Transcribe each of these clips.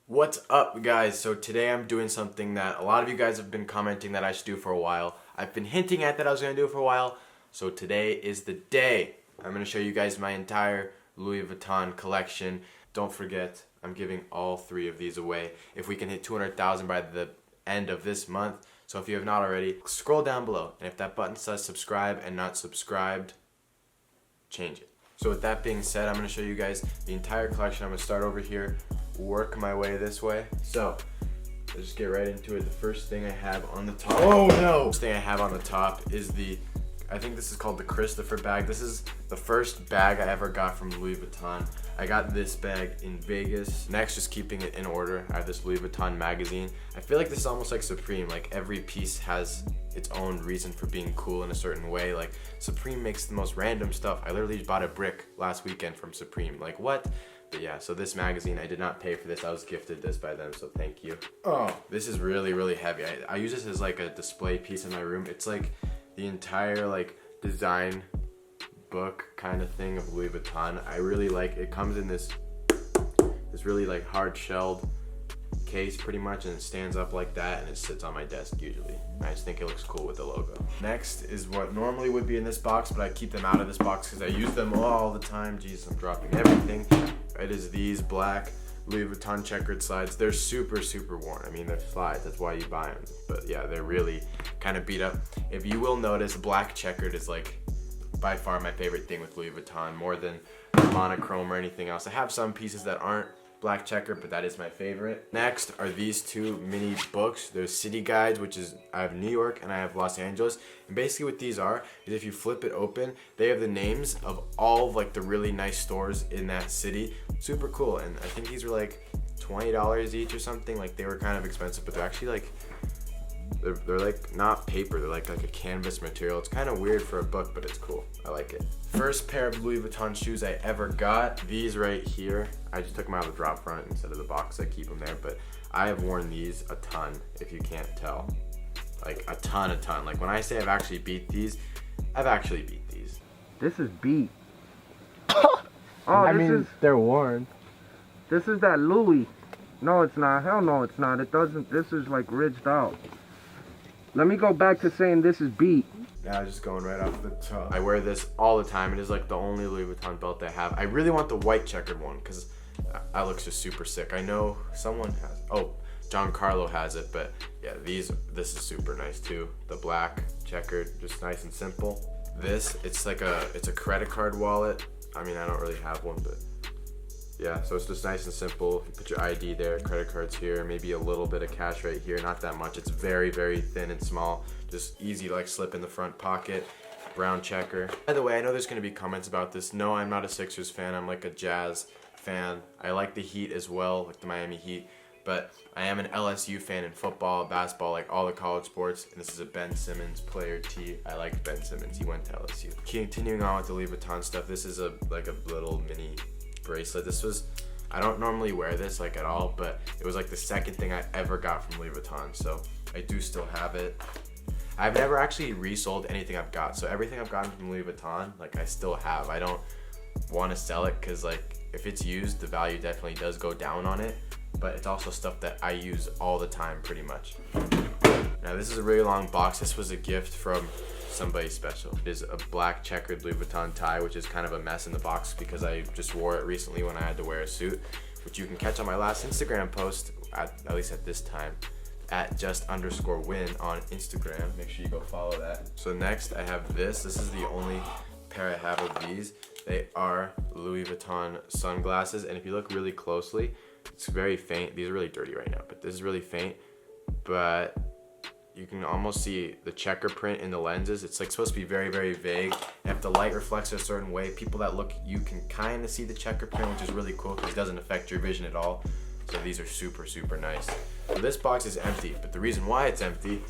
What's up, guys? So today I'm doing something that a lot of you guys have been commenting that I should do for a while. I've been hinting at that I was going to do it for a while. So today is the day. I'm going to show you guys my entire Louis Vuitton collection. Don't forget, I'm giving all 3 of these away if we can hit 200,000 by the end of this month. So if you have not already, scroll down below. And if that button says subscribe and not subscribed, change it. So with that being said, I'm going to show you guys the entire collection. I'm going to start over here, work my way this way. So let's just get right into it. The first thing I have on the top. Oh no! First thing I have on the top is I think this is called the Christopher bag. This is the first bag I ever got from Louis Vuitton. I got this bag in Vegas. Next, just keeping it in order, I have this Louis Vuitton magazine. I feel like this is almost like Supreme. Like every piece has its own reason for being cool in a certain way. Like Supreme makes the most random stuff. I literally bought a brick last weekend from Supreme. Like what? But yeah, so this magazine, I did not pay for this. I was gifted this by them, so thank you. Oh, this is really, really heavy. I use this as like a display piece in my room. It's like the entire like design book kind of thing of Louis Vuitton. I really like it. Comes in this really like hard shelled case pretty much, and it stands up like that and it sits on my desk usually. I just think it looks cool with the logo. Next is what normally would be in this box, but I keep them out of this box because I use them all the time. Jeez, I'm dropping everything. It is these black Louis Vuitton checkered slides. They're super, super worn. I mean, they're slides, that's why you buy them. But yeah, they're really kind of beat up. If you will notice, black checkered is like by far my favorite thing with Louis Vuitton, more than monochrome or anything else. I have some pieces that aren't black checkered, but that is my favorite. Next are these 2 mini books. There's city guides, which is, I have New York and I have Los Angeles. And basically what these are is if you flip it open, they have the names of all of like the really nice stores in that city. Super cool. And I think these were like $20 each or something. Like they were kind of expensive, but they're actually like, they're like not paper, they're like a canvas material. It's kind of weird for a book, but it's cool. I like it. First pair of Louis Vuitton shoes I ever got, these right here. I just took them out of the drop front instead of the box. I keep them there, but I have worn these a ton, if you can't tell. Like a ton. Like when I say I've actually beat these, I've actually beat these. This is beat. I mean, they're worn. This is that Louie. No, it's not. Hell no, it's not. It doesn't. This is like ridged out. Let me go back to saying this is beat. Now just going right off the top. I wear this all the time. It is like the only Louis Vuitton belt I have. I really want the white checkered one because that looks just super sick. I know someone has. Oh, John Carlo has it, but yeah, this is super nice too. The black checkered, just nice and simple. It's a credit card wallet. I mean, I don't really have one, but yeah, so it's just nice and simple. You put your ID there, credit cards here, maybe a little bit of cash right here, not that much. It's very, very thin and small, just easy to like slip in the front pocket. Brown checker. By the way, I know there's gonna be comments about this. No, I'm not a Sixers fan, I'm like a Jazz fan. I like the Heat as well, like the Miami Heat, but I am an LSU fan in football, basketball, like all the college sports, and this is a Ben Simmons player tee. I like Ben Simmons, he went to LSU. Continuing on with the Louis Vuitton stuff, this is like a little mini bracelet. I don't normally wear this like at all, but it was like the second thing I ever got from Louis Vuitton, so I do still have it. I've never actually resold anything I've got, so everything I've gotten from Louis Vuitton, like I still have. I don't want to sell it because like if it's used, the value definitely does go down on it, but it's also stuff that I use all the time pretty much. Now this is a really long box. This was a gift from somebody special. It is a black checkered Louis Vuitton tie, which is kind of a mess in the box because I just wore it recently when I had to wear a suit, which you can catch on my last Instagram post, at least at this time, at @just_win on Instagram. Make sure you go follow that. So next I have this. This is the only pair I have of these. They are Louis Vuitton sunglasses, and if you look really closely, it's very faint. These are really dirty right now, but this is really faint, but you can almost see the checker print in the lenses. It's like supposed to be very, very vague. And if the light reflects a certain way, people that look, you can kind of see the checker print, which is really cool because it doesn't affect your vision at all. So these are super, super nice. So this box is empty, but the reason why it's empty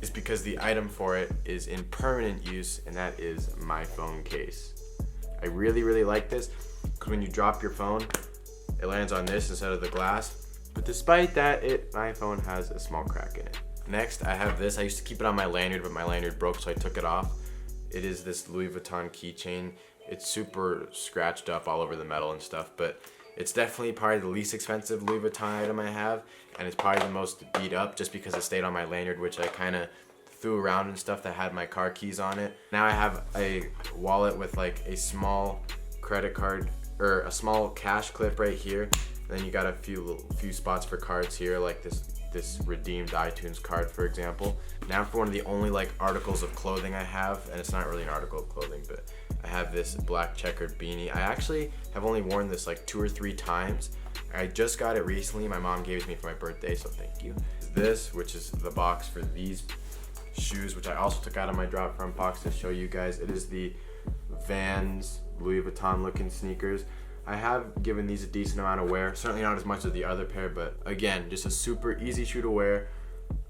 is because the item for it is in permanent use, and that is my phone case. I really, really like this because when you drop your phone, it lands on this instead of the glass. But despite that, my phone has a small crack in it. Next, I have this. I used to keep it on my lanyard, but my lanyard broke, so I took it off. It is this Louis Vuitton keychain. It's super scratched up all over the metal and stuff, but It's definitely probably the least expensive Louis Vuitton item I have, and it's probably the most beat up just because it stayed on my lanyard, which I kind of threw around and stuff that had my car keys on it. Now I have a wallet with like a small credit card or a small cash clip right here. Then you got a few spots for cards here, like this redeemed iTunes card, for example. Now for one of the only like articles of clothing I have, and it's not really an article of clothing, but I have this black checkered beanie. I actually have only worn this like 2 or 3 times. I just got it recently. My mom gave it to me for my birthday, so thank you. This, which is the box for these shoes, which I also took out of my drop front box to show you guys. It is the Vans Louis Vuitton looking sneakers. I have given these a decent amount of wear, certainly not as much as the other pair, but again, just a super easy shoe to wear.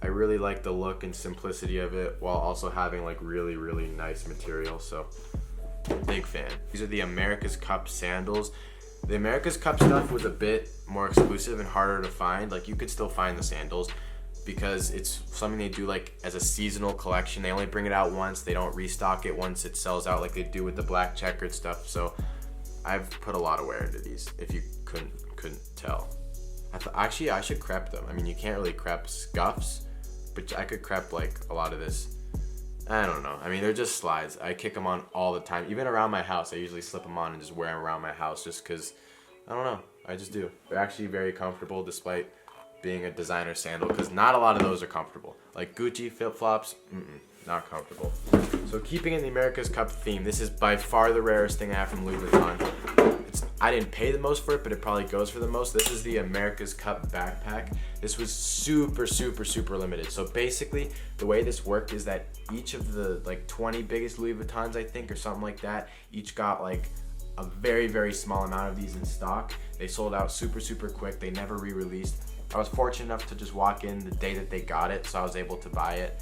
I really like the look and simplicity of it while also having like really, really nice material, so big fan. These are the America's Cup sandals. The America's Cup stuff was a bit more exclusive and harder to find. Like you could still find the sandals because it's something they do like as a seasonal collection. They only bring it out once. They don't restock it once it sells out like they do with the black checkered stuff. So I've put a lot of wear into these, if you couldn't tell. Actually, I should crep them. I mean, you can't really crep scuffs, but I could crep like a lot of this. I don't know. I mean, they're just slides. I kick them on all the time. Even around my house, I usually slip them on and just wear them around my house just because, I don't know. I just do. They're actually very comfortable despite being a designer sandal because not a lot of those are comfortable. Like Gucci flip-flops, not comfortable. So keeping in the America's Cup theme, this is by far the rarest thing I have from Louis Vuitton. I didn't pay the most for it, but it probably goes for the most. This is the America's Cup backpack. This was super, super, super limited. So basically, the way this worked is that each of the like 20 biggest Louis Vuittons, I think, or something like that, each got like a very, very small amount of these in stock. They sold out super, super quick. They never re-released. I was fortunate enough to just walk in the day that they got it, so I was able to buy it.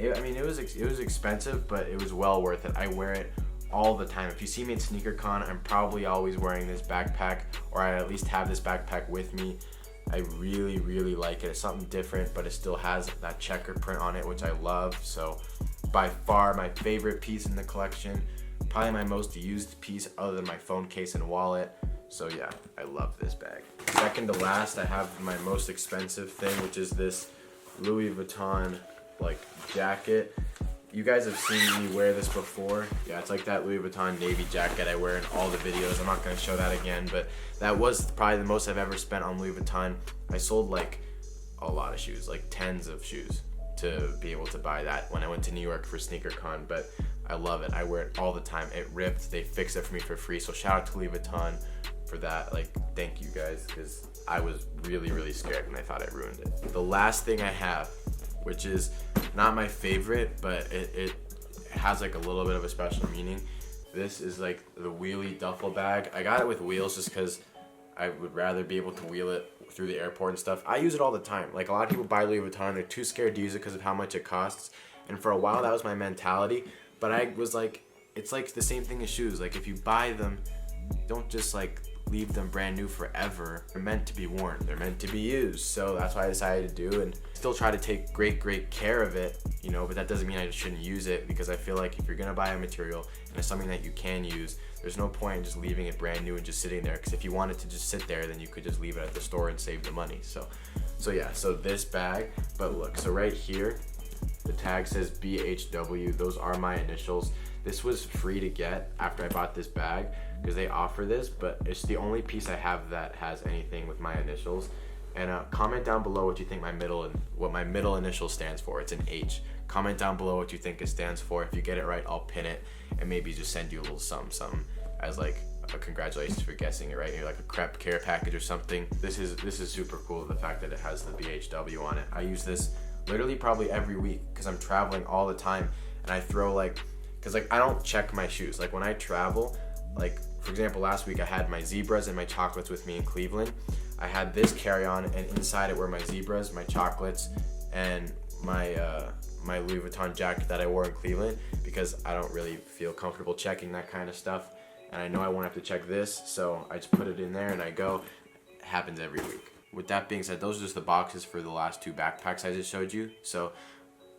I mean, it was expensive, but it was well worth it. I wear it all the time. If you see me at SneakerCon, I'm probably always wearing this backpack, or I at least have this backpack with me. I really, really like it. It's something different, but it still has that checker print on it, which I love. So by far my favorite piece in the collection, probably my most used piece other than my phone case and wallet. So yeah, I love this bag. Second to last, I have my most expensive thing, which is this Louis Vuitton like jacket. You guys have seen me wear this before. Yeah, it's like that Louis Vuitton navy jacket I wear in all the videos. I'm not gonna show that again, but that was probably the most I've ever spent on Louis Vuitton. I sold like a lot of shoes, like tens of shoes to be able to buy that when I went to New York for SneakerCon, but I love it. I wear it all the time. It ripped, they fixed it for me for free, so shout out to Louis Vuitton for that. Like, thank you guys, because I was really, really scared and I thought I ruined it. The last thing I have, which is not my favorite, but it has like a little bit of a special meaning. This is like the Wheelie Duffle Bag. I got it with wheels just because I would rather be able to wheel it through the airport and stuff. I use it all the time. Like a lot of people buy Louis Vuitton, they're too scared to use it because of how much it costs. And for a while that was my mentality, but I was like, it's like the same thing as shoes. Like if you buy them, don't just like leave them brand new forever. They're meant to be worn. They're meant to be used. So that's what I decided to do, and still try to take great care of it, you know, but that doesn't mean I shouldn't use it, because I feel like if you're gonna buy a material and it's something that you can use, there's no point in just leaving it brand new and just sitting there, because if you want it to just sit there, then you could just leave it at the store and save the money. So yeah, so this bag, but look, so right here, the tag says BHW. Those are my initials. This was free to get after I bought this bag because they offer this, but it's the only piece I have that has anything with my initials. And comment down below what you think what my middle initial stands for. It's an H. Comment down below what you think it stands for. If you get it right, I'll pin it and maybe just send you a little something as like a congratulations for guessing it right. Maybe like a crep care package or something. This is super cool, the fact that it has the BHW on it. I use this literally probably every week because I'm traveling all the time, and I throw like, because like I don't check my shoes. Like when I travel, like for example last week I had my zebras and my chocolates with me in Cleveland. I had this carry-on, and inside it were my zebras, my chocolates, and my my Louis Vuitton jacket that I wore in Cleveland, because I don't really feel comfortable checking that kind of stuff, and I know I won't have to check this, so I just put it in there and I go. It happens every week. With that being said, those are just the boxes for the last two backpacks I just showed you. So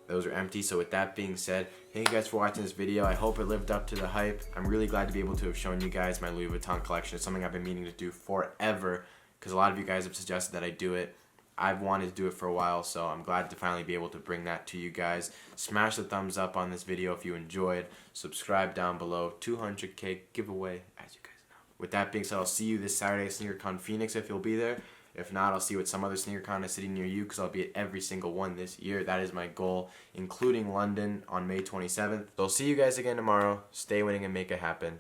those are empty. So with that being said, thank you guys for watching this video. I hope it lived up to the hype. I'm really glad to be able to have shown you guys my Louis Vuitton collection. It's something I've been meaning to do forever because a lot of you guys have suggested that I do it. I've wanted to do it for a while, so I'm glad to finally be able to bring that to you guys. Smash the thumbs up on this video if you enjoyed. Subscribe down below. 200K giveaway, as you guys know. With that being said, I'll see you this Saturday at SneakerCon Phoenix if you'll be there. If not, I'll see you at some other SneakerCon in a city near you because I'll be at every single one this year. That is my goal, including London on May 27th. So I'll see you guys again tomorrow. Stay winning and make it happen.